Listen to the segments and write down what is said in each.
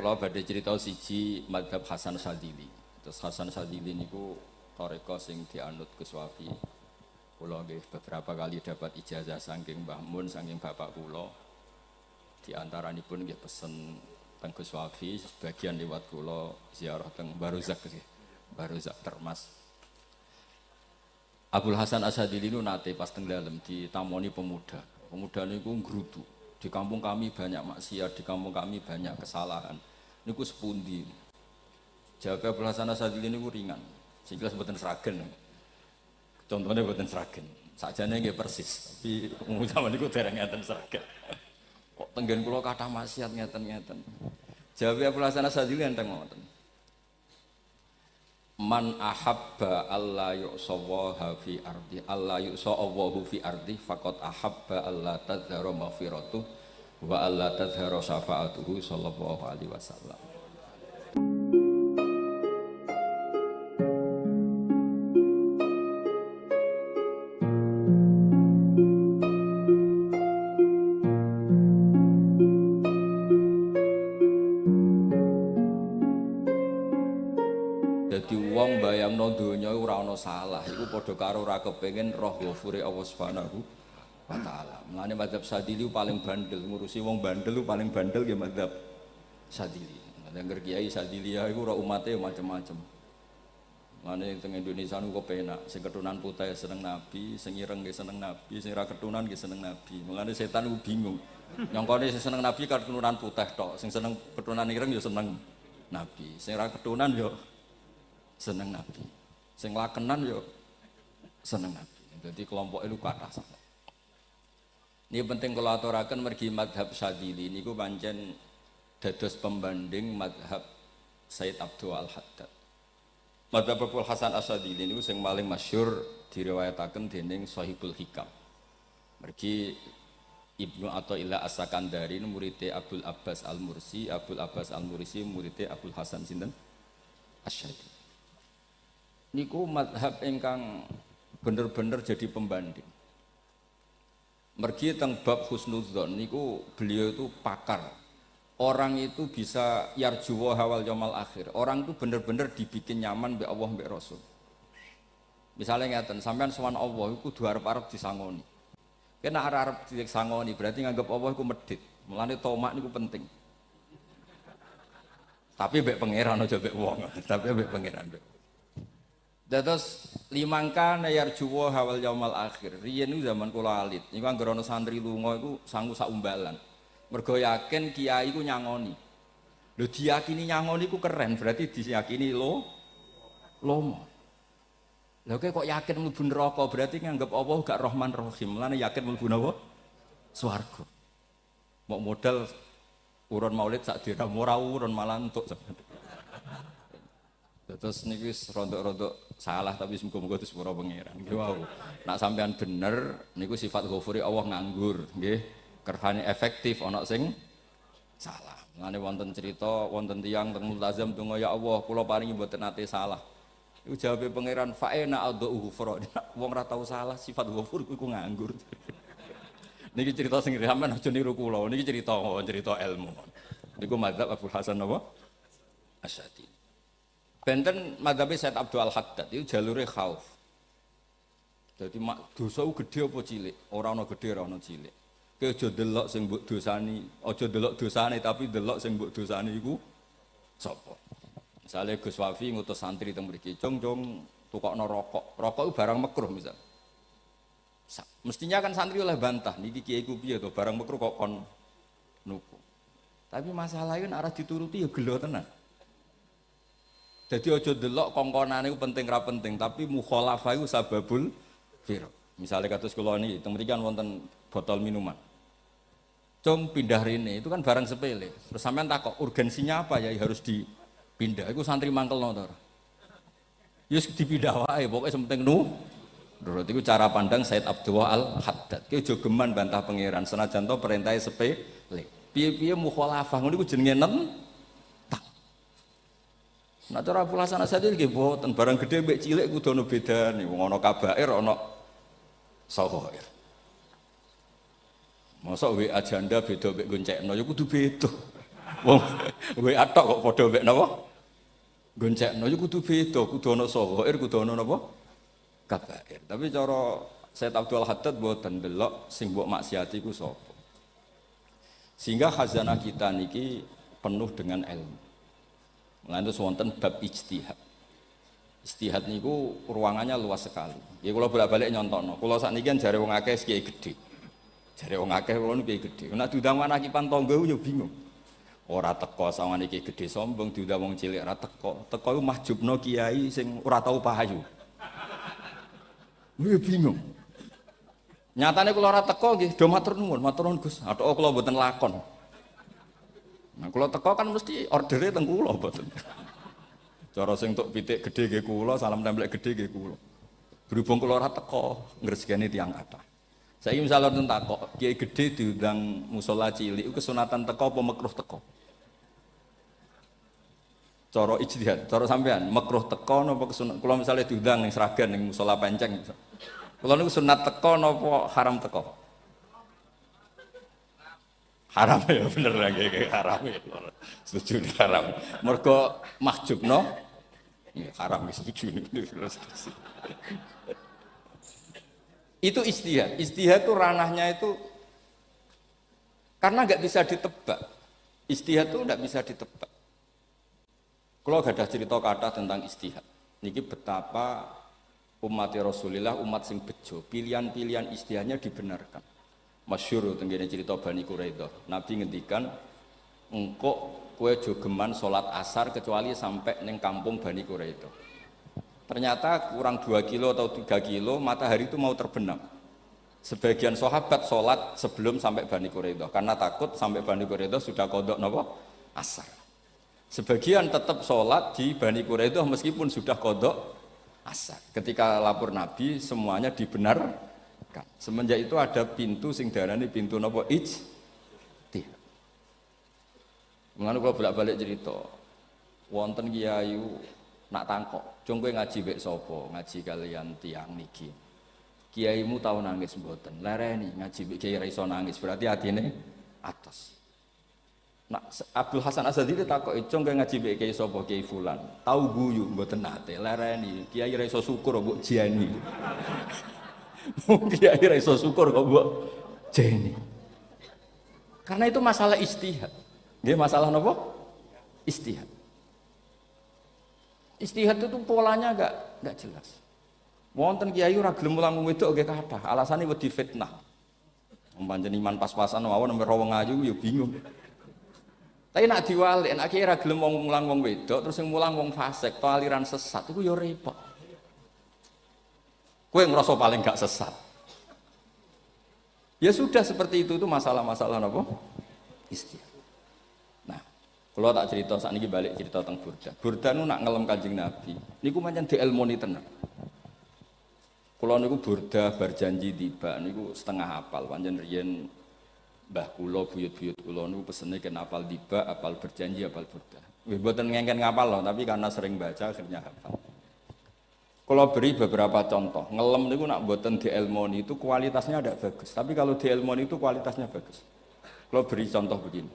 Kalau badhe cerita siji madhab Hasan Sadzili. Terus Hasan Sadzili niku toreko sing dianut Gus Wafi. Kula nggih beberapa kali dapat ijazah saking Mbah Mun saking bapak kula. Di antaranipun nggih pesen teng Gus Wafi, sebagian liwat kula ziarah teng Baruzak nggih. Baruzak Termas. Abdul Hasan As-Sadzili niku nate pas teng dalem ditamoni pemuda. Pemuda niku ngrutu. Di kampung kami banyak maksiat, di kampung kami banyak kesalahan. Niku sepundi. Jawab Abdul Hasan As-Sadzili niku ringan. Sing jelas mboten sragen. Contohnya mboten sragen. Sakjane nggih persis, tapi zaman niku dereng ngeten sragen. Kok tenggen kula kathah maksiat ngeten-ngeten. Jawab Abdul Hasan As-Sadzili enteng ngoten. Man ahabba alla yu'sawaha fi ardi alla yu'sawahu fi ardi faqad ahabba alla tadhara maghfiratuh wa alla tadhara syafa'atuhu sallallahu alaihi wasallam. Jadi wong bayangno donya ora ana salah, iku padha karo ora kepengin roh ghafure Allah Subhanahu wa taala. Mulane mazhab Sadzili paling bandel, ngurusi wong bandel paling bandel ya mazhab Sadzili. Nek Kiai Sadzili ya iku ora umate macam-macam. Mulane teng Indonesia niku kepenak, sing keturunan putih seneng Nabi, sing ireng nggih seneng Nabi, sing ora keturunan nggih seneng Nabi. Mulane setan niku bingung. Nyongkone sing seneng Nabi keturunan putih tok, sing seneng keturunan ireng ya seneng Nabi. Sing ora keturunan ya seneng Nabi, sing lakenan yo seneng Nabi. Jadi kelompok itu kathah sangat. Ini penting kalau aturaken mergi madhab Sadzili niku pancen dados pembanding madhab Sayyid Abdul Al-Haddad. Madhab Abdul Hasan As-Sadzili niku sing paling masyhur diriwayataken dening Shahibul Hikam. Mergi Ibnu Athaillah As-Sakandari muridé Abdul Abbas Al-Mursi, Abdul Abbas Al-Mursi muridé Abdul Hasan sinten Asy-Syadzili. Niku madhab ingkang bener-bener jadi pembanding. Mergi teng bab husnudzon niku beliau itu pakar. Orang itu bisa yarjuwa hawal yaumil akhir. Orang itu bener-bener dibikin nyaman mbek Allah mbek Rasul. Misalnya ngeten, sampean sowan Allah iku kudu arep-arep disangoni. Kena arep disangoni berarti nganggep Allah iku medhit. Mulane tomak niku penting. Tapi mbek pangeran aja mbek wong, tapi mbek pangeran mbek. Dados limangka yarjuwa hawal yaumil akhir. Riyen niku zaman kula alit. Niku anggere ana santri lunga iku sangu sak umbalan. Mergo yakin kiai iku nyangoni. Lho diyakini nyangoni iku keren, berarti diyakini lomo. Lha kok yakin mlebu neraka, berarti nganggep Allah gak Rahman Rahim. Mulane yakin mlebu napa? Swarga. Mok modal urun maulid sak dirham ora urun malah entuk. Terus niku wis rontok-rontok salah tapi muga-muga itu sepuro pangeran. Nggih wau. Nak sampean bener niku sifat ghafuri Allah nganggur, nggih. Kersane efektif ana sing salah. Mulane wonten cerita wonten tiyang teng multazam donga ya Allah kula paringi mboten nate salah. Iku jawabe pangeran fa'ena adhu ghufra. Wong ora tau salah sifat ghafur iku nganggur. Niki cerita sing sampean aja niru kula. Niki cerita ilmu. Niku mazhab Abdul Hasan napa? As-Sadzili. Benten madhabe Sayyid Abdul Al-Haddad itu jalure khauf. Jadi dosa gede apa cilik? Ora ana gede ora ana cilik. Kowe aja delok sing mbok dosani, aja delok dosane tapi delok sing mbok dosani iku sapa. Misale Gus Wafi ngutus santri teng mriki, "Jong tukokno rokok." Rokok itu barang makruh misal. Mestinya kan santri oleh bantah, niki kiai ku piye to barang makruh kok kon nuku. Tapi masalahnya arah dituruti ya gelo tenan. Jadi aja delok kongkonane iku penting ra penting, tapi mukhalafah iku sababul fir. Misale kados kula niki teng mriki kan wonten botol minuman. Cung pindah rene itu kan barang sepele. Terus sampean takok urgensinya apa ya harus dipindah. Iku santri mangkelno to. Ya wis dipindah wae, pokoke sementing nurut. Iku cara pandang Sayyid Abdul Al-Haddad. Ki aja geman bantah pangeran senajan to perintahe sepele. Piye-piye mukhalafah ngono iku jenenge nah cara Abdul Hasan As-Sadzili nggih mboten barang gedhe mbek cilik kudu ana bedane wong ana kabair ana saghair. Mosok WA janda beda mbek goncekno ya kudu beda. Wong WA tok kok padha mek napa? Goncekno yo kudu beda, kudu ana sahair, kudu ana napa? Kabair. Tapi cara Sayyid Abdul Haddad mboten delok sing mbok maksiati ku sapa. Sehingga khazanah kita niki penuh dengan ilmu. Mulane terus wonten bab ijtihad. Ijtihad niku ruangannya luas sekali. Ya kula bolak-balik nyontokno. Kula sakniki kan jare wong akeh kiai gedhe. Jare wong akeh kula niku kiai gedhe. Nek diundang manakipan tangga yo bingung. Ora teko sawane kiai gedhe sombong diundang wong cilik ora teko. Teko iku mahjubno kiai sing ora tau pahayu. Yo bingung. Nyatane kula ora teko nggih, do matur nuwun Gus. Athok kula mboten lakon. Nah kula teko kan mesti ordere teng kula mboten. Cara sing tok pitik gedhe nggih kula, salam templek gedhe nggih kula. Berhubung kula ora teko ngresgeni tiyang kathah. Saiki misale wonten takok, kiai gedhe diundang musala cilik iku kesunatan teko apa makruh teko? Cara ijtihad, cara sampean makruh teko napa kesunat? Kula misale diundang ning Sragan ning musala Penceng. Kula niku sunat teko napa haram teko? Haram ya bener nggih haram ya. Setuju haram. Mergo mahjubno ya haram setuju. Itu ijtihad. Ijtihad itu ranahnya itu karena nggak bisa ditebak. Ijtihad itu nggak bisa ditebak. Kalau gak ada cerita kata tentang ijtihad, niki betapa umat Rasulullah umat sing bejo, pilihan-pilihan ijtihadnya dibenarkan. Masyhur tenggene cerita Bani Quraidah. Nabi ngendikan, engkau kue jogeman sholat asar kecuali sampai neng kampung Bani Quraidah. Ternyata kurang 2 kilo atau 3 kilo matahari itu mau terbenam. Sebagian sahabat sholat sebelum sampai Bani Quraidah karena takut sampai Bani Quraidah sudah kodok nopo asar. Sebagian tetap sholat di Bani Quraidah meskipun sudah kodok asar. Ketika lapor Nabi semuanya dibenarkan. Semenjak itu ada pintu sing darani pintu nopo ijtihad. Mengenai kalau bolak-balik cerita, wonten kiyayu nak tangkok, cung kowe ngaji mek sapa? Ngaji kalian tiang niki. Kiaimu tau nangis mboten? Lereni ngaji mek kiai ra iso nangis, berarti atine atas. Nak Abdul Hasan Asadili takoki, cung kowe ngaji mek kiai sapa? Kiai fulan. Tau guyu mboten nate, lereni. Kiai ra iso syukur mbok jeni. Kiai ra iso syukur kok mbok jeni. Karena itu masalah ijtihad. Nggih masalah napa? Ijtihad. Ijtihad itu polanya enggak jelas. Wonten kiai ora gelem mulang wedok nggih kathah, alasane wedi fitnah. Pancen iman pas-pasan mawon nembe wong ayu ya bingung. Tapi nak diwalik, nak kiai ora gelem mulang wong wedok, terus sing mulang wong fasik, to aliran sesat iku ya repot. Kowe ngerasa paling gak sesat. Ya sudah seperti itu masalah-masalah napa? Ijtihad. Kalau tak cerita saat ini balik cerita tentang Burda. Burda nu nak ngelem Kanjeng Nabi. Niku pancen dielmoni tenan. Kalau niku Burda berjanji tiba niku setengah hafal. Pancen riyen mbah kula buyut-buyut kula niku pesene ken hafal tiba, hafal berjanji, hafal Burda. Nggih mboten ngengken ngapal loh, tapi karena sering baca akhirnya hafal. Kalau beri beberapa contoh, ngelem niku nak mboten dielmoni itu kualitasnya ada bagus. Tapi kalau dielmoni itu kualitasnya bagus. Kalau beri contoh begini.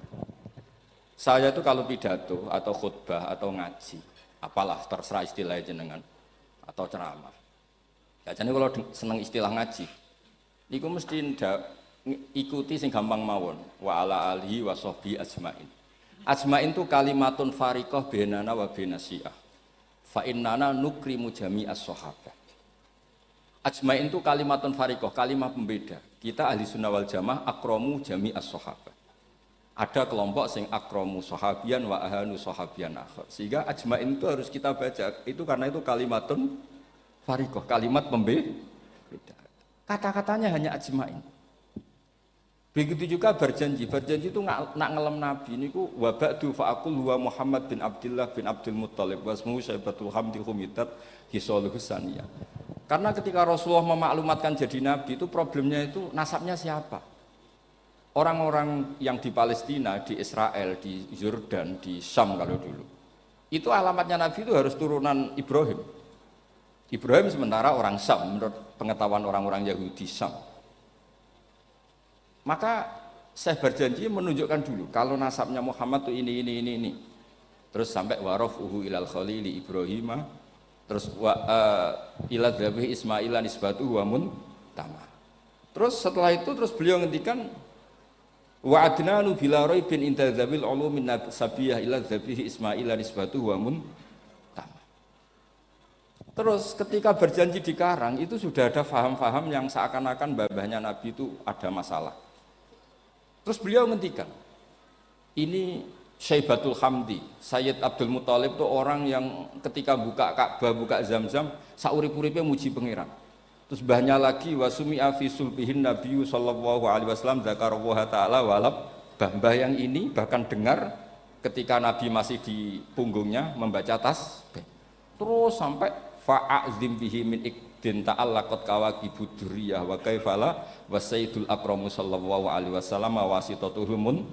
Saya itu kalau pidato atau khutbah atau ngaji, apalah terserah istilah jenengan atau ceramah. Biasanya kalau seneng istilah ngaji, niku mesti ikuti sing gampang mawon. Wa ala alihi wa sahbi ajmain. Ajmain itu kalimatun fariqah bainana wa bainas syiah. Fa innana nukrimu jami'as sahabah. Ajmain itu kalimatun fariqah, kalimat pembeda. Kita ahli sunnah wal jamaah akramu jami'as sahabah. Ada kelompok sing akramu sahabian wa ahanu sahabian akhir. Sehingga ajmain itu harus kita baca. Itu karena itu kalimatun fariqah, kalimat pembeda. Kata-katanya hanya ajmain. Begitu juga berjanji. Berjanji itu nak ngelem Nabi niku wa ba'du fa aqul huwa Muhammad bin Abdullah bin Abdul Muttalib wasmuhu Syaibatul Hamdi Humidat Hisalul Husaniyah. Karena ketika Rasulullah memaklumatkan jadi Nabi itu problemnya itu nasabnya siapa? Orang-orang yang di Palestina, di Israel, di Yordan, di Syam kalau dulu. Itu alamatnya Nabi itu harus turunan Ibrahim. Ibrahim sementara orang Syam menurut pengetahuan orang-orang Yahudi Syam. Maka Saya berjanji menunjukkan dulu kalau nasabnya Muhammad tuh ini. Terus sampai warafuhu ilal khalili Ibrahim, terus ila dzabih Ismaila nisbatuhu wa muntama. Terus setelah itu terus beliau ngendikan wa adnanu bila raibin inda dzabil ulumin nasabiyah ila dzabih Ismaila nisbatuhu wa muntama. Terus ketika berjanji di Karang itu sudah ada faham-faham yang seakan-akan babahnya Nabi itu ada masalah. Terus beliau ngendikan ini Syaibatul Hamdi, Sayyid Abdul Muthalib itu orang yang ketika buka Ka'bah, buka Zamzam, saurip-uripnya muji pangeran. Terus banyak lagi wasumi'a fi sulbihin Nabi sallallahu alaihi wasallam dzakarallaha ta'ala walab. Mbah yang ini bahkan dengar ketika Nabi masih di punggungnya membaca tasbih. Terus sampai fa'azim bihi min ikdin ta'allaqat kawakibud durriyah wa kaifala wasaidul akramu sallallahu alaihi wasallam wasitatuhum.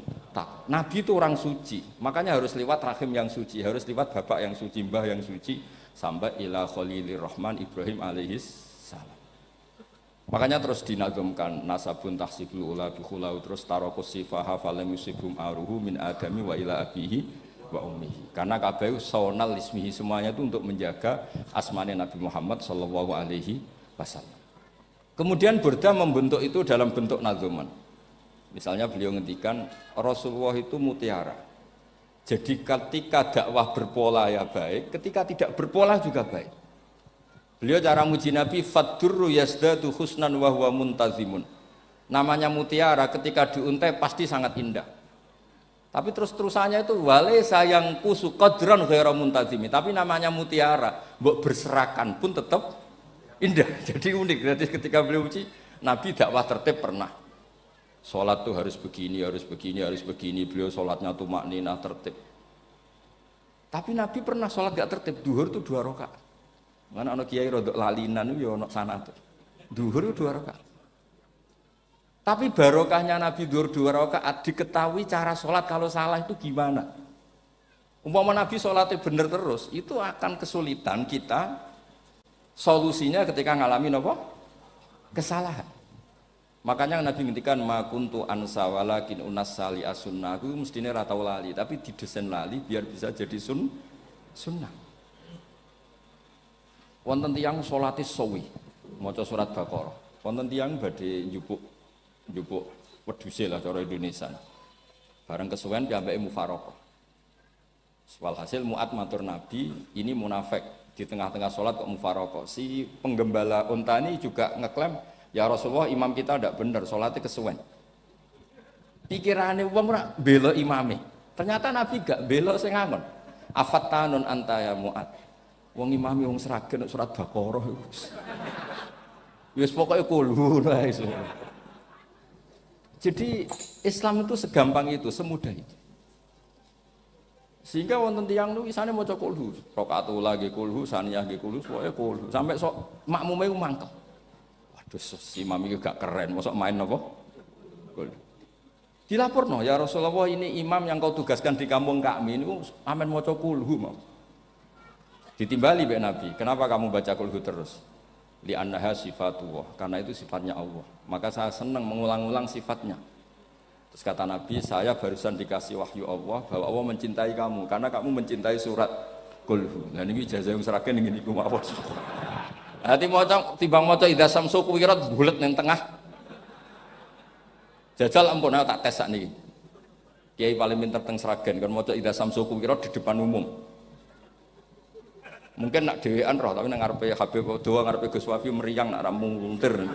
Nabi itu orang suci, makanya harus lewat rahim yang suci, harus lewat bapak yang suci, mbah yang suci, sampai ila khalilir rahman Ibrahim alaihis salam. Makanya terus dinazumkan nasabun tahsibul ula bikhulau, terus tarokus sifaha falam yusibhum aruhu min adami wa ila abihi wa ummihi. Karena kabeh sonal ismihi, semuanya itu untuk menjaga asmane Nabi Muhammad sallallahu alaihi wasallam. Kemudian Burda membentuk itu dalam bentuk nazuman. Misalnya beliau ngendikan Rasulullah itu mutiara. Jadi ketika dakwah berpola ya baik, ketika tidak berpola juga baik. Beliau cara muji Nabi faddurru yazdadu husnan wa huwa muntazimun. Namanya mutiara ketika diuntai pasti sangat indah. Tapi terus-terusannya itu walaysa yang kusu qadran ghairu muntazimi. Tapi namanya mutiara, mbok berserakan pun tetap indah. Jadi unik. Jadi ketika beliau uji Nabi dakwah tertib pernah. Sholat tuh harus begini. Beliau sholatnya tuh makninah tertib. Tapi Nabi pernah sholat gak tertib. Duhur tuh 2 rakaat. Mana anak kiai rodok lalinan itu ya anak sana tuh. Duhur itu 2 rakaat. Tapi barokahnya Nabi duhur 2 rakaat diketahui cara sholat kalau salah itu gimana. Umpama Nabi sholatnya bener terus, itu akan kesulitan kita solusinya ketika ngalamin apa? Kesalahan. Makanya Nabi ngendikan ma kuntu ansa walakin unas sali as-sunnah. Aku mestine ra tau lali, tapi didesain lali biar bisa jadi sunnah. Wonten tiyang salate sawi, maca surat Baqarah. Wonten tiyang badhe njupuk wedhuse lah cara Indonesia. Bareng kesuwen piambake mufaraqah. Walhasil Mu'ad matur Nabi, ini munafik di tengah-tengah salat kok mufaraqah. Si penggembala unta ini juga ngeklaim, ya Rasulullah imam kita tidak benar, sholatnya kesuwen. Pikirannya wong ora bela imame. Ternyata Nabi gak bela sing ngangon. Afattanun anta ya Mu'ad. Wong imame wong seragen surat Baqarah. Wis pokoke kulhu wae. Jadi Islam itu segampang itu, semudah itu. Sehingga wonten tiyang niku isane maca kulhu, rakaat ula nggih kulhu, saniyah nggih kulhu, pokoke kulhu. Sampai sok makmume ku mangkel. Terus si mami juga keren, masuk main apa? Dilaporno, ya Rasulullah ini imam yang kau tugaskan di kampung kami ini amen maca kulhu mau. Ditimbali mbek Nabi, kenapa kamu baca kulhu terus? Li annaha sifatullah, karena itu sifatnya Allah. Maka saya senang mengulang-ulang sifatnya. Terus kata Nabi, saya barusan dikasih wahyu Allah bahwa Allah mencintai kamu karena kamu mencintai surat kulhu. Nah ini ijazah yang seragen ngene iku mawon. Hati maca timbang maca idza samsu kuwirat bulet ning tengah. Jajal ampun tak tes sakniki. Kiai paling pinter teng Sragen kan maca idza samsu kuwirat di depan umum. Mungkin nak dhewean roh tapi nang ngarepe Habib doa ngarepe Gus Wafi meriang nak ra muntir.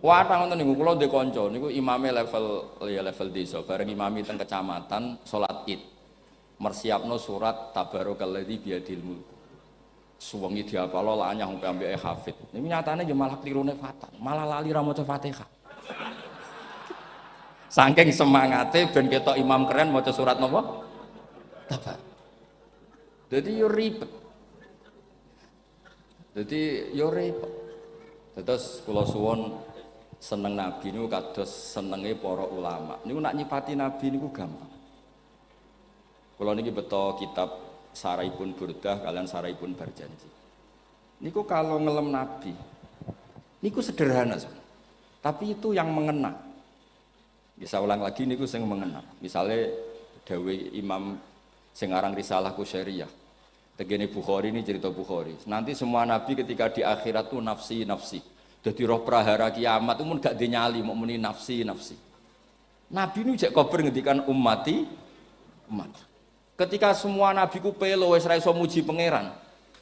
Wah ngoten niku kula ndek kanca niku imame level desa bareng imami teng kecamatan salat Id. Mersiapno surat tabarokalladzi biyadil mulk. Suwengi diapalo lanyah sampai ambeke hafid. Ini nyatane ya malah klirune fatal, malah lali ra maca Fatihah. Saking semangate ben ketok imam keren maca surat napa? Tabar. Dadi yo ribet. Terus kula suwun seneng Nabi niku kados senenge para ulama. Niku nak nyipati Nabi niku gampang. Kula niki beto kitab Saraipun Burdah kalian Saraipun Berjanji. Niku kalau ngelem Nabi, niku sederhana. Tapi itu yang mengena. Bisa ulang lagi niku sing mengena. Misalnya Dewi Imam sing aran Risalah Qusyariyah. Tegene Bukhari ini cerita Bukhari. Nanti semua nabi ketika di akhirat tuh nafsi nafsi. Jadi roh prahara kiamat itu mun gak dinyali mau muni nafsi nafsi. Nabi ini jek kabar ngendikan ummati umat. Ketika semua nabi ku pelo wis ra iso muji pangeran.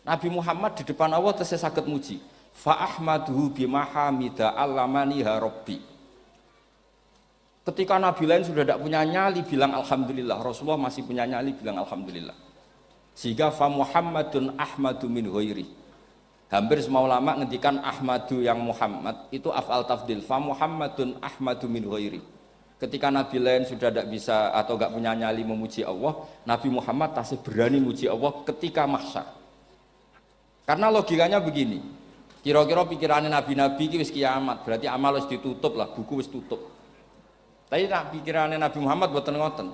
Nabi Muhammad di depan Allah tesih saged muji. Fa ahmaduhu bimahamida allamani rabbi. Ketika nabi lain sudah tidak punya nyali bilang alhamdulillah, Rasulullah masih punya nyali bilang alhamdulillah. Sehingga fa Muhammadun ahmadu min ghairi. Hampir semua ulama ngendikan ahmadu yang Muhammad itu af'al tafdil. Fa Muhammadun ahmadu min ghairi. Ketika nabi lain sudah tidak bisa atau tidak punya nyali memuji Allah, Nabi Muhammad masih berani memuji Allah ketika mahsyar. Karena logikanya begini, kira-kira pikirannya nabi-nabi ini wis kiamat, berarti amal wis ditutup lah, buku wis tutup. Tapi pikirannya Nabi Muhammad boten ngoten.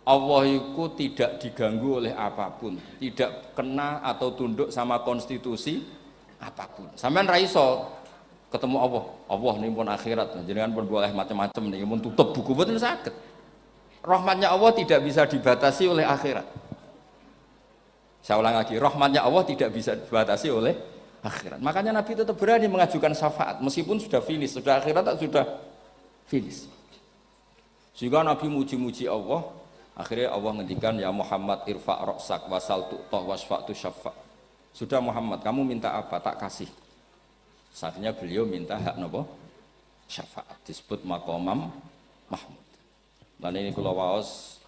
Allah itu tidak diganggu oleh apapun, tidak kena atau tunduk sama konstitusi apapun. Sampean ra iso ketemu Allah, Allah nih pun akhirat, jenengan pun boleh macam-macam nih, pun tutup buku boten saged. Rahmatnya Allah tidak bisa dibatasi oleh akhirat. Saya ulang lagi, rahmatnya Allah tidak bisa dibatasi oleh akhirat. Makanya Nabi tetap berani mengajukan syafaat meskipun sudah finish, sudah akhirat tak sudah finish. Sehingga Nabi muji-muji Allah, akhirnya Allah ngendikan ya Muhammad irfa' ra'sak wasal tu'tah wasfa'tu syafa'. Sudah Muhammad, kamu minta apa? Tak kasih. Saatnya beliau minta hak napa? Syafaat, disebut maqamam mahmud. Dan ini kula waos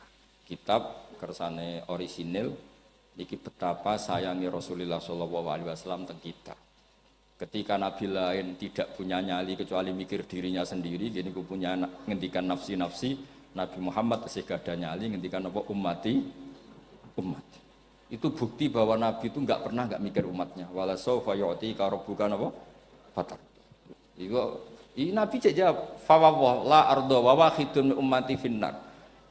kitab kersane orisinil niki betapa sayangi Rasulullah SAW teng kita. Ketika Nabi lain tidak punya nyali kecuali mikir dirinya sendiri, jadi ku punya ngendikan nafsi-nafsi, Nabi Muhammad tasih gada nyali ngendikan apa ummati umat. Itu bukti bahwa Nabi itu enggak pernah enggak mikir umatnya. Wala saufa yu'tika rabbuka apa? Fatar. Ini Nabi jawab, fa la ardo wa wahidun ummati finnar.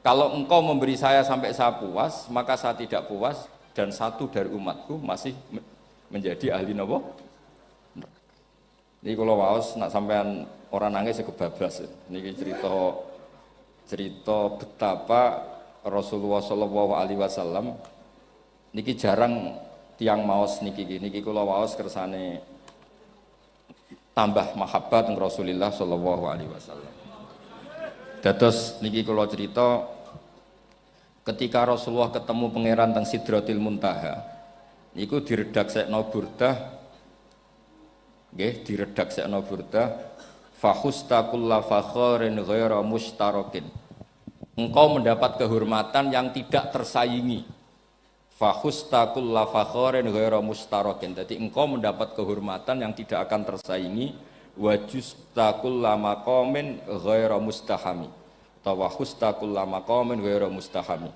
Kalau engkau memberi saya sampai saya puas, maka saya tidak puas dan satu dari umatku masih menjadi ahli napa? Ini kalau waos nak sampean orang nangis kebablas. Niki cerita betapa Rasulullah Shallallahu Alaihi Wasallam niki jarang tiang maos niki kalau waos kersane tambah mahabbat dengan Rasulullah Shallallahu Alaihi Wasallam. Dados niki kalau cerita ketika Rasulullah ketemu pangeran teng Sidratil Muntaha niku diredaksekno burdah nggih diredaksekno burdah fakhusta kulla fakharin ghaira mustarakin. Engkau mendapat kehormatan yang tidak tersaingi. Fakhusta kulla fakharin ghaira mustarakin. Jadi engkau mendapat kehormatan yang tidak akan tersaingi. Wajusta kulla maqamin ghaira mustahami. Tawahusta kulla maqamin ghaira mustahami.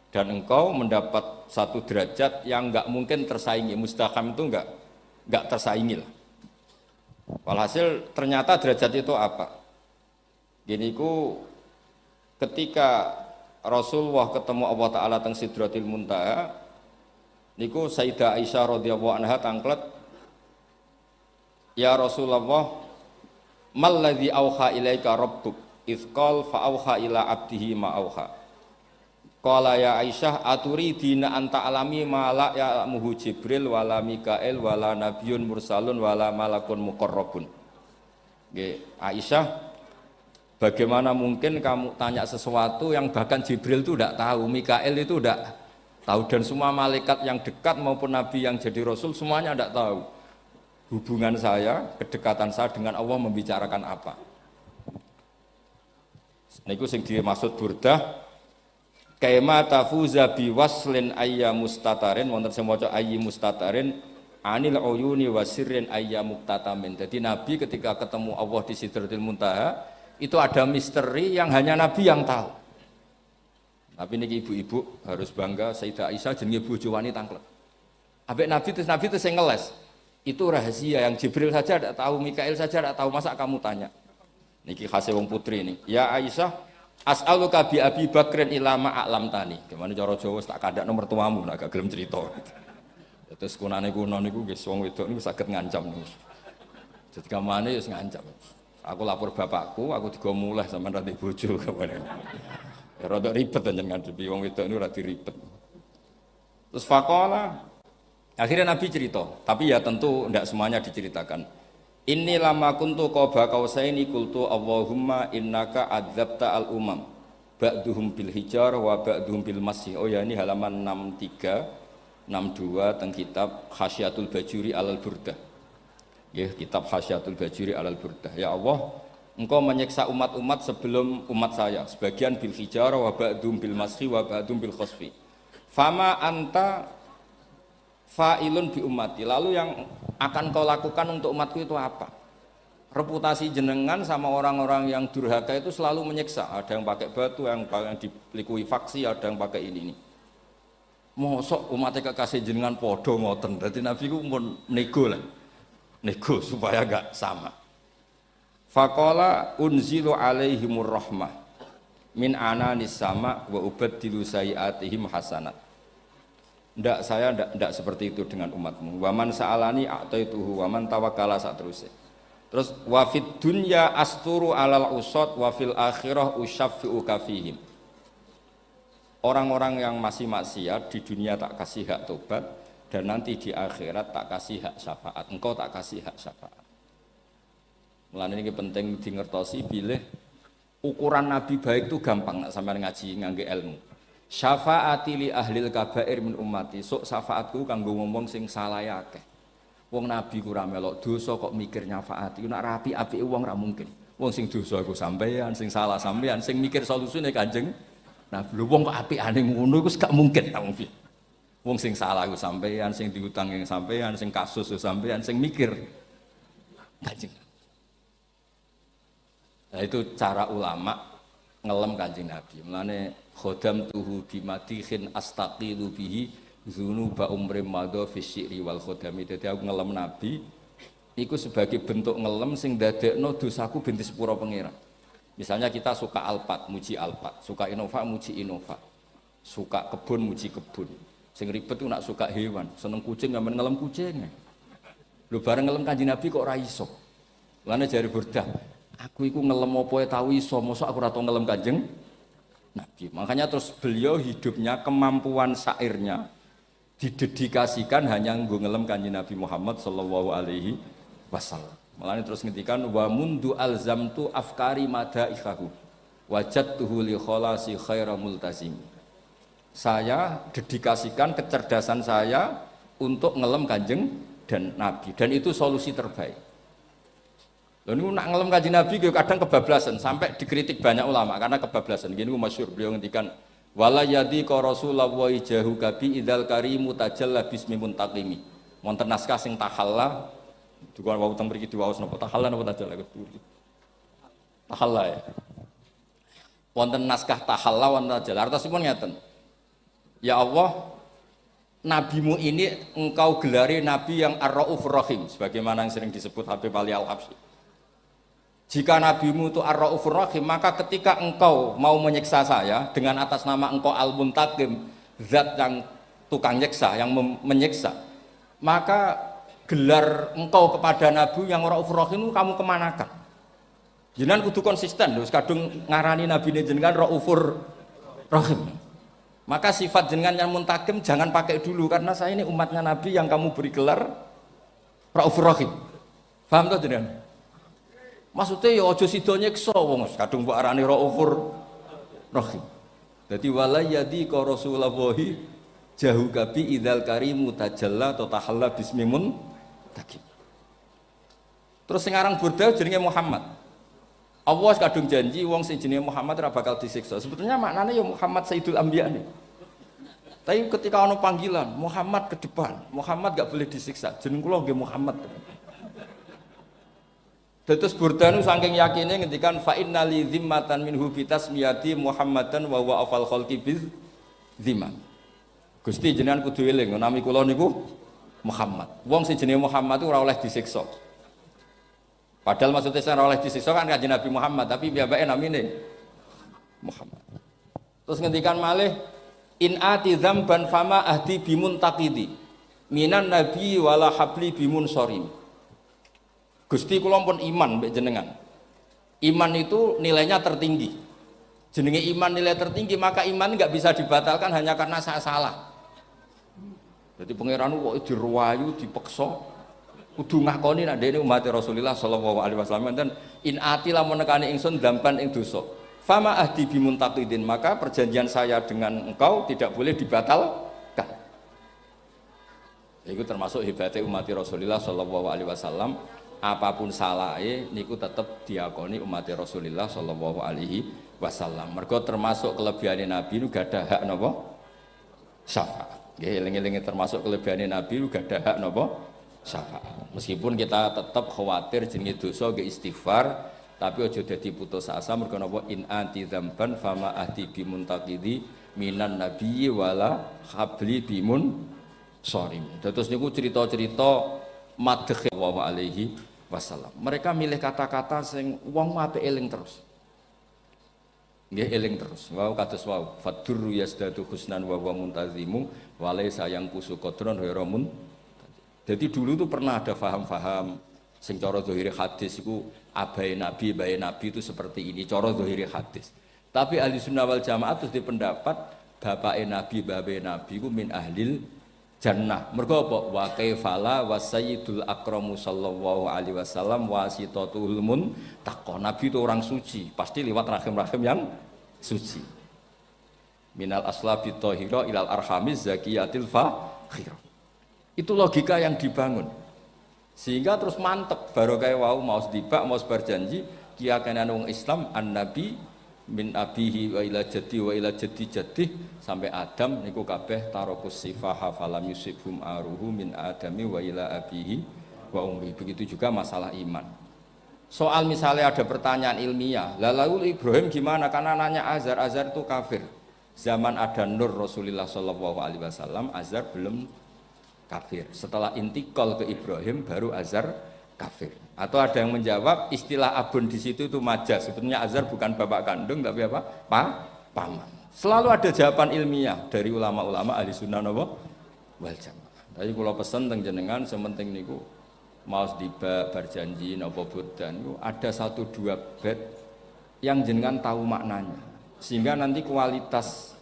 Dan engkau mendapat satu derajat yang enggak mungkin tersaingi. Mustaham itu enggak tersaingi lah. Walhasil ternyata derajat itu apa? Gini ku ketika Rasulullah ketemu Allah Ta'ala teng Sidratil Muntaha niku Sayyidah Aisyah radhiyallahu anha tangklet, ya Rasulullah mal ladzi auha ilaika rabbuk idz qala fa auha ila abdihi ma auha. Qala ya Aisyah aturidina anta alami ma la ya'muhu Jibril wala Mikail wala nabiyyun mursalun wala malakun muqarrabun. Nggih, Aisyah, bagaimana mungkin kamu tanya sesuatu yang bahkan Jibril itu tidak tahu, Mikail itu tidak tahu, dan semua malaikat yang dekat maupun nabi yang jadi rasul semuanya tidak tahu hubungan saya, kedekatan saya dengan Allah membicarakan apa. Niku sing dimaksud burdah kaima tafuza bi waslin ayya mustatarin wonten sing maca ayyi mustatarin anil uyuni wasirrin ayya muktatamin. Jadi nabi ketika ketemu Allah di Sidratil Muntaha itu ada misteri yang hanya nabi yang tahu. Tapi niki ibu-ibu harus bangga, Sayyidah Aisyah jenenge bojo wani tangklet. Ambek nabi itu sing ngeles. Itu rahasia yang Jibril saja tidak tahu, Mikail saja tidak tahu, masa kamu tanya? Niki khase wong putri ini. Ya Aisyah, as'aluka bi Abi Bakrin ilama a'lam tani. Gimana cara Jawa tak kadak nomor tuamu nak gak gelem cerita. Terus kunane kuno niku nggih wong wedok niku saged ngancam niku. Jadi kamane wis ngancam. Aku lapor bapakku, aku digo mulai sama nanti bojo kemarin. Ya rada ribet jenengan ngadepi wong wedok niku rada ribet. Terus faqala akhirnya Nabi cerita, tapi ya tentu tidak semuanya diceritakan. Inni lama kuntu qaba qausaini qultu Allahumma innaka adzabta al umam ba'duhum bil hijar wa ba'duhum bil masih. Oh ya ini halaman 63 62 teng kitab Khasyatul Bajuri alal Burdah. Ya, kitab Khasyatul Bajuri alal Burdah. Ya Allah, Engkau menyiksa umat-umat sebelum umat saya, sebagian bil hijar wa ba'duhum bil masih wa ba'duhum bil khasfi. Fama anta fa'ilun bi ummati. Lalu yang akan kau lakukan untuk umatku itu apa? Reputasi jenengan sama orang-orang yang durhaka itu selalu menyiksa. Ada yang pakai batu, yang dilikui faksi, ada yang pakai ini. Mosok umatnya kekasih jenengan podo ngoten. Jadi Nabi ku pun nego lah. Nego supaya gak sama. Faqala unzilu alaihimur rahmah min ananis sama wa ubaddilu sayiatihim hasanat. Ndak, saya ndak seperti itu dengan umatmu. Waman sa'alani a'taituhu waman tawakkala saterusé. Terus wa fid dunya asturu alal usad wa fil akhirah usyaffi'u kafihim. Orang-orang yang masih maksiat di dunia tak kasih hak tobat dan nanti di akhirat tak kasih hak syafaat. Engkau tak kasih hak syafaat. Mulane ini penting dingertosi bilih ukuran nabi baik itu gampang nak sampean ngaji ngangge ilmu. Syafaati li ahlil kabair min ummati. Sok syafaatku kanggo ngomong sing salah akeh. Wong nabi ku ra melok dosa kok mikir nyafaati. Nek rapi-apike wong ra mungkin. Wong sing dosa iku sampean, sing salah sampean, sing mikir solusine Kanjeng Nabi. Lho wong kok apikane ngono iku gak mungkin ta wong piye. Wong sing salah iku sampean, sing diutang yang sampean, sing kasus iku sampean, sing mikir Kanjeng. Nah itu cara ulama ngelem Kanjeng Nabi. Mulane khodam tuhu bimatihin astaqilu bihi zunuba umrim madha fi syi'ri wal khodami. Dadi aku ngelem Nabi iku sebagai bentuk ngelem sing dadekno dosaku ben disepuro pangeran. Misalnya kita suka alpat, muji alpat, suka innova, muji innova, suka kebun, muji kebun. Sing ribet ku nak suka hewan, seneng kucing ngamen ngelem kucing. Lho bareng ngelem Kanjeng Nabi kok ora iso. Mulane jare Burdah, aku iku ngelem apa ae tau iso, mosok aku ora tau ngelem Kanjeng Nabi. Makanya terus beliau hidupnya, kemampuan syairnya didedikasikan hanya nggo ngelem Kanjeng Nabi Muhammad sallallahu alaihi wasallam. Malane terus ngendikan wa mundu alzamtu afkari madaikahu wajadtuhu li khalasi khaira multazim. Saya dedikasikan kecerdasan saya untuk ngelem Kanjeng dan Nabi, dan itu solusi terbaik. Lalu nak ngelem Kanjeng Nabi kadang kebablasan sampai dikritik banyak ulama karena kebablasan. Gini masyhur beliau ngendikan wala yadi ka Rasulullah jahu kabi idzal karimu tajalla bismi muntaqimi. Wonten naskah sing tahalla duka wau teng mriki diwaos napa tahalla napa tajalla kuwi. Tahalla ya. Wonten naskah tahalla wonten tajalla. Artosipun ngeten. Ya Allah, nabimu ini engkau gelari nabi yang ar-raufur rahim sebagaimana yang sering disebut Habib Ali Al-Habsyi. Jika nabimu itu ar-raufur rahim, maka ketika engkau mau menyiksa saya dengan atas nama engkau al-muntaqim, zat yang tukang nyiksa, yang menyiksa, maka gelar engkau kepada nabi yang raufur rahim itu kamu kemanakan? Jenengan kudu konsisten lho, kadung ngarani nabi ini jenengan raufur rahim. Maka sifat jenengan yang muntaqim jangan pakai dulu karena saya ini umatnya nabi yang kamu beri gelar raufur rahim. Paham toh jenengan? Maksudnya ya aja sida nyiksa wong kadung mbok arani raufur rahim. Dadi wala yadi ka Rasulullah jahu kabi idzal karimu tajalla ta tahalla bismimun takib. Terus sing aran Burda jenenge Muhammad. Allah kadung janji wong sing jenenge Muhammad ora bakal disiksa. Sebetulnya maknanya ya Muhammad Sayyidul Anbiya nih. Tapi ketika ana panggilan Muhammad ke depan, Muhammad gak boleh disiksa. Jeneng kula nggih Muhammad. Terus Burdanu saking yakinnya ngendikan fa innali zimmatan minhu bitasmiyati Muhammadan wa huwa afal khalqi biz zimam. Gusti jenengan kudu eling nami kula niku Muhammad. Wong sing jenenge Muhammad itu ora oleh disiksa. Padahal maksudnya ora oleh disiksa kan Kanjeng Nabi Muhammad, tapi piyambake namine Muhammad. Terus ngendikan malih in ati dzamban fama ahdi bimuntaqidi minan nabi wala habli bimun sorim. Gusti kula pun iman mbek jenengan. Iman itu nilainya tertinggi. Jenenge iman nilai tertinggi, maka iman nggak bisa dibatalkan hanya karena saya salah. Jadi pangeran kok diruwayu, dipeksa, kudu ngakoni nek dene umat Rasulullah sallallahu alaihi wasallam dan in ati lamun nekani ingsun dampan ing dosa. Fama ahdi bimuntaqidin, maka perjanjian saya dengan engkau tidak boleh dibatalkan. Itu termasuk hebatnya umat Rasulullah sallallahu alaihi wasallam, apapun salahnya niku tetap diakoni umat Rasulullah sallallahu alaihi wasallam. Mergo termasuk kelebihan Nabi nu gadah hak napa? Syafaat. Nggih, eling-eling termasuk kelebihan Nabi nu gadah hak napa? Syafaat. Meskipun kita tetap khawatir jenenge dosa ge istighfar, tapi aja dadi putus asa mergo napa in anti dzamban fama ahdi bimuntaqidi minan nabiyyi wala habli bimun sorim. Terus niku cerita-cerita madheh wa alaihi wasallam. Mereka milih kata-kata sing wong apik eling terus. Nggih eling terus. Wau kados wau fadurru yasdatu husnan wa huwa muntazimu wa laysa yang kusu qadron hiramun. Jadi dulu itu pernah ada faham-faham sing cara zahiri hadis iku abai nabi itu seperti ini cara zahiri hadis. Tapi ahli sunnah wal jamaah terus dipendapat bapake nabi babe nabi iku min ahlil jannah. Mergo apa? Wa kaifala wa sayyidul akramu sallallahu alaihi wasallam wasitatul muntaqah. Nabi itu orang suci, pasti lewat rahim-rahim yang suci. Minal aslabi thahira ilal arhamiz zakiyatil fakhir. Itu logika yang dibangun. Sehingga terus mantep barokah wau mau dibak mau berjanji kiyakinan wong Islam an-nabi min abihi wa ila jaddi wa ila jaddi jaddi sampai Adam niku kabeh tarokus sifaha falam yusibhum aruhu min adami wa ila abihi wa ummi. Begitu juga masalah iman. Soal misalnya ada pertanyaan ilmiah, lalu Ibrahim gimana? Karena nanya Azar itu kafir. Zaman ada Nur Rasulullah sallallahu alaihi wasallam, Azar belum kafir. Setelah intikal ke Ibrahim baru Azar kafir. Atau ada yang menjawab istilah abun di situ itu majas. Sebetulnya Azar bukan bapak kandung tapi apa? Paman. Selalu ada jawaban ilmiah dari ulama-ulama ahli sunnah wal jamaah. Tapi kalau pesan teng jenengan sementing niku mau dibak berjanji napa bodan niku ada 1-2 bait yang jenengan tahu maknanya. Sehingga nanti kualitas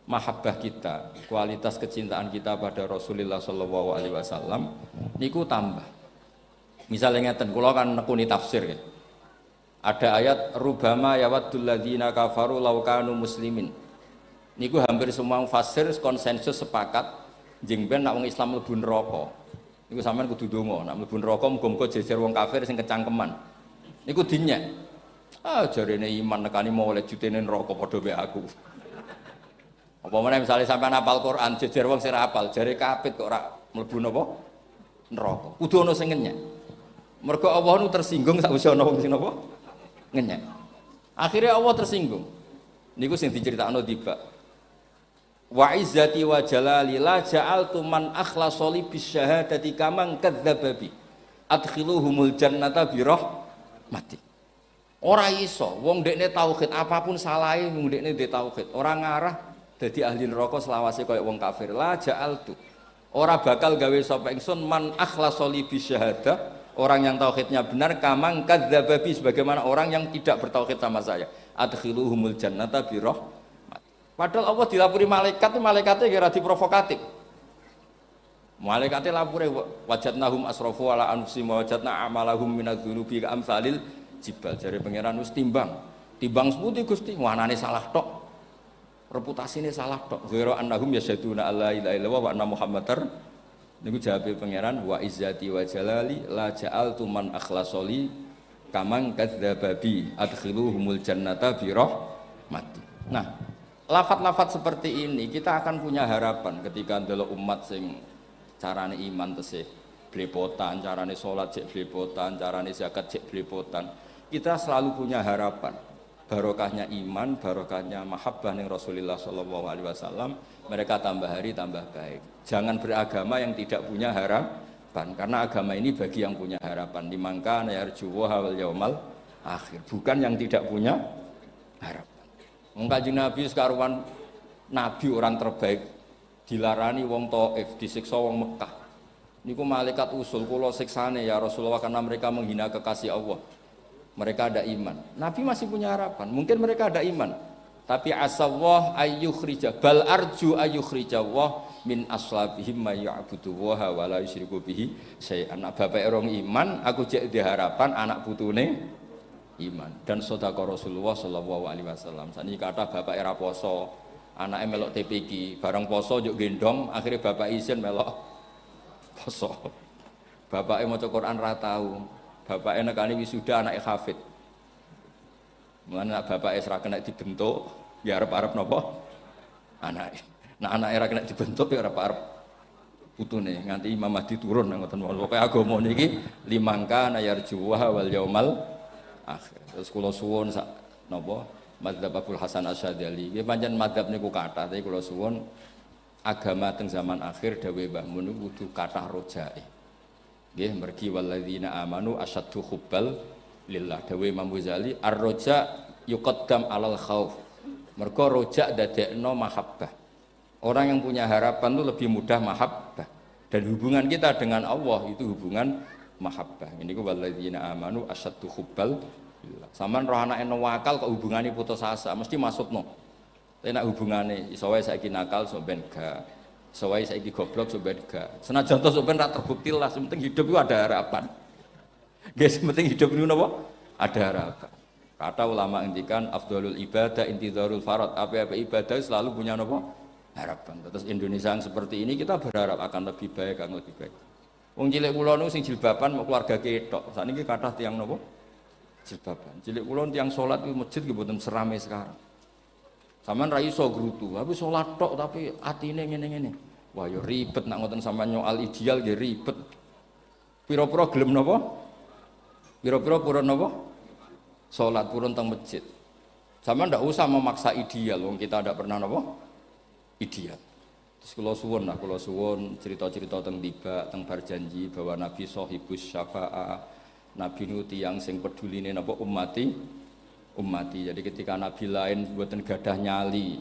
mahabbah kita, kualitas kecintaan kita pada Rasulullah sallallahu alaihi wasallam niku tambah. Misalnya ngeten, kula kan nekuni tafsir ya. Ada ayat rubama yawaddul ladzina kafaru law kanu muslimin. Niku hampir semua mufassir konsensus sepakat jeng ben nek wong Islam mlebu neraka. Niku sampean kudu donga, nek mlebu neraka muga-muga jejer wong kafir sing kecangkeman. Niku dinyek. Jarene iman nekani mau oleh jutene neraka padha mek aku. Apa meneh misale sampean hafal Quran jejer wong sing ora hafal, jare kapit kok ora mlebu napa? Neraka. Kudu ana sing ngenyek. Mergo Allah nu tersinggung sakwise ana wong sing napa? Ngenyek. Akhirnya Allah tersinggung. Niku sing diceritakno tiba. Wa izzati wa jalali la ja'altu man akhlasa li bisyahadati kaman kadzdzababi. Adkhiluhumul jannata bi rahmati. Ora iso wong dekne tauhid apapun salahe wong dekne ndek tauhid. Ora ngarah dadi ahli neraka selawase kaya wong kafir. La ja'altu. Ora bakal gawe sapa ingsun man akhlasa li bisyahadah. Orang yang tauhidnya benar kamang kadzdzababi sebagaimana orang yang tidak bertauhid sama saya. Adkhiluhumul jannata bi rahmati. Padahal Allah dilapuri malaikat, malaikatnya kira diprovokatif. Malaikatnya lapure wajadnahum asrafu ala anfusihim wa wajadna amalahum minadz-dzunubi ka amsalil jibal. Jare pangeran wis timbang. Timbang seputi Gusti, wanane salah tok. Reputasine salah tok. Ghairu annahum yasyaduna alla ilaha illallah wa anna muhammadar. Niku jawabe pangeran wa izzati wa jalali la ja'altu man akhlasoli kamang kadzdzababi adkhiluhumul jannata bi rahmati. Nah, lafat-lafat seperti ini kita akan punya harapan ketika ndelok umat sing carane iman tesih blepotan, carane salat cek blepotan, carane zakat cek blepotan. Kita selalu punya harapan. Barokahnya iman, barokahnya mahabbah ning Rasulullah sallallahu alaihi wasallam, mereka tambah hari tambah baik. Jangan beragama yang tidak punya harapan, karena agama ini bagi yang punya harapan. Dimangka yarju wal yaumal akhir, bukan yang tidak punya harapan. Kanjeng Nabi sekaruan nabi orang terbaik dilarani wong Taif, disiksa wong Mekah. Niku malaikat usul kula siksane ya Rasulullah karena mereka menghina kekasih Allah. mereka ada iman. Nabi masih punya harapan. Mungkin mereka ada iman. Tapi asawah ayyukhrija bal arju ayyukhrijawah min aslabihim may ya'budu wa la yusyriku bihi syai'an. Bapak orang iman, aku cek di harapan anak putune iman. Dan sedekah Rasulullah sallallahu alaihi wasallam. Saniki kata bapak era poso, anake melok TPQ, bareng poso njuk gendong, akhirnya bapak izin melok poso. Bapake maca Quran ra tau. Bapake nekani wisuda anake hafid. Mulane bapake ora kena dibentuk, ya arep-arep napa? Anake. Nah anake ora kena dibentuk ya arep-arep putune nganti Imam Mahdi turun ngoten mawon. Pokoke agama niki limangka nayarjuha wal yaumal akhir. Terus kula suwun sak napa? Madzhab Abdul Hasan Asyadzali. Nggih pancen madzhab niku kathah, tapi kula suwun agama teng zaman akhir dawuh Mbah Mun kudu kathah rojae. Nggih mergi walladzina amanu asyaddu hubbal lillah. Dawuh Imam Ghazali ar-roja yuqaddam alal khauf. Mergo roja dadekno mahabbah. Orang yang punya harapan itu lebih mudah mahabbah. Dan hubungan kita dengan Allah itu hubungan mahabbah. Ini ku walladzina amanu asyaddu hubbal lillah. Saman roh anake wakal kok hubungane putus asa mesti maksudno. Tapi nek hubungane iso wae saiki nakal sok ben gak. Iso wae saiki goblok sok ben gak. Senajan to sok ben ra terbukti lah, sing penting hidup itu ada harapan. Guys, penting hidup ini apa? Ada harapan. Kata ulama ngendikan afdhalul ibadah intizarul farad. Apa-apa ibadah selalu punya apa? Harapan. Terus Indonesia yang seperti ini kita berharap akan lebih baik, akan lebih baik. Wong cilik kula niku sing jilbaban mau keluarga ketok. Sakniki kathah tiyang napa? Jilbaban. Cilik kula tiyang salat di masjid nggih mboten serame sekarang. Sampeyan ra iso grutu, tapi salat tok tapi atine ngene-ngene. Wah ya ribet nak ngoten sampeyan nyoal ideal nggih ribet. Pira-pira gelem napa? Pira-pira purun apa? Salat purun teng masjid. Sama ndak usah memaksa ideal, wong kita ndak pernah apa? Ideal. Terus kula suwun cerita-cerita teng tiba, teng berjanji bahwa Nabi sahibus syafa'ah. Nabi nu tiyang sing peduline napa ummati. Jadi ketika Nabi lain mboten gadah nyali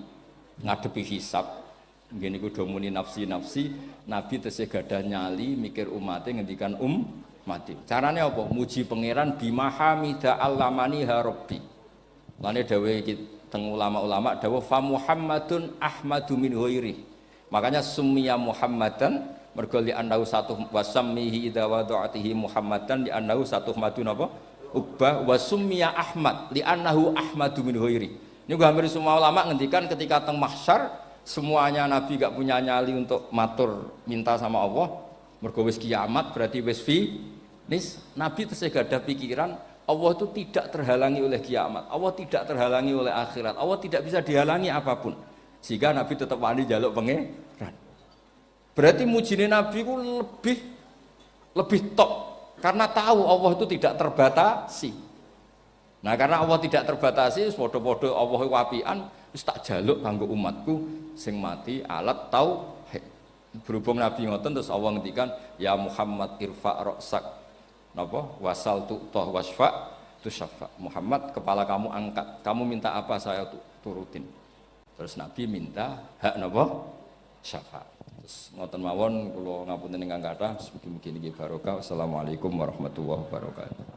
ngadepi hisab, nggih niku do muni nafsi, Nabi tesih gadah nyali mikir umate ngendikan mati. Carane apa? Muji pangeran bimahamida allamani harabbi. Lane dawuh iki teng ulama-ulama dawuh fa Muhammadun ahmadu min ghairi. Makanya summiya Muhammadan mergo li annahu satu wasammihi idza wada'atihi Muhammadan li annahu satu madun apa? Ubbah wa summiya Ahmad li annahu ahmadu min ghairi. Ini hampir semua ulama ngendikan ketika teng mahsyar semuanya Nabi gak punya nyali untuk matur minta sama Allah. Mergo wis kiamat berarti wis nis Nabi tesih gadah pikiran Allah itu tidak terhalangi oleh kiamat, Allah tidak terhalangi oleh akhirat, Allah tidak bisa dihalangi apapun. Sehingga Nabi tetap wani njaluk pangeran. Berarti mujine Nabi ku lebih top karena tahu Allah itu tidak terbatasi. Nah, karena Allah tidak terbatasi, padha-padha Allah wapian wis tak jaluk kanggo umatku sing mati alat tauhid. Berhubung Nabi ngoten terus Allah ngendikan ya Muhammad irfa ra'sak napa wasal tu'tah wasfa tusaffa. Muhammad kepala kamu angkat, kamu minta apa saya turutin. Terus Nabi minta hak napa syafaat. Terus ngoten mawon kula ngapunten ingkang kathah mugi-mugi niki barokah. Assalamualaikum warahmatullahi wabarakatuh.